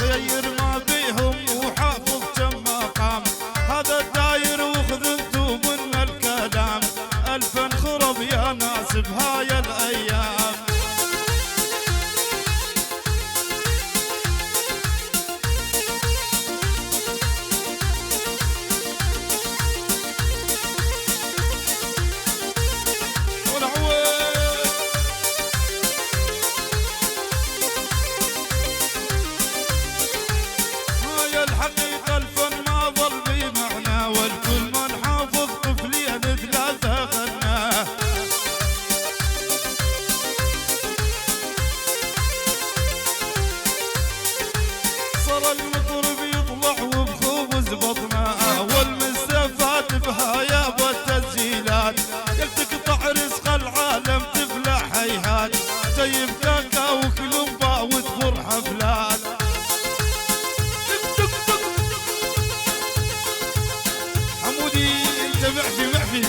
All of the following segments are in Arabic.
وغير ما بيهم وحافظ كم مقام. هذا الداير وخذ انتو من الكلام، الف انخرب يا ناس بهاي الايام. الحقيقة الفن ما ظل بمعنى، والكل من حافظ طفلين ثلاثة غناه. صار المطرب يطلع وبخبز بطنه، والمستفاد بهايا والتسجيلات، تقطع رزق العالم تفلح هيهات، جايب كاكا وكلومبا وتفر حفلات. انت معفي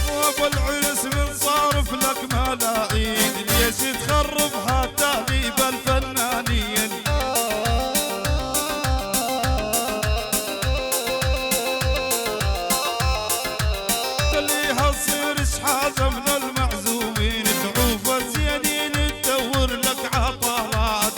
وابو العرس من صارف لك ملايين، ليش تخربها تهذيب الفنانين؟ خليها تصير شحاذة من المعزومين، تعوف الزينين تدور لك عطارات.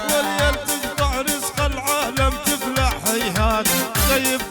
والليل تقطع رزق العالم تفلح هيهات، طيب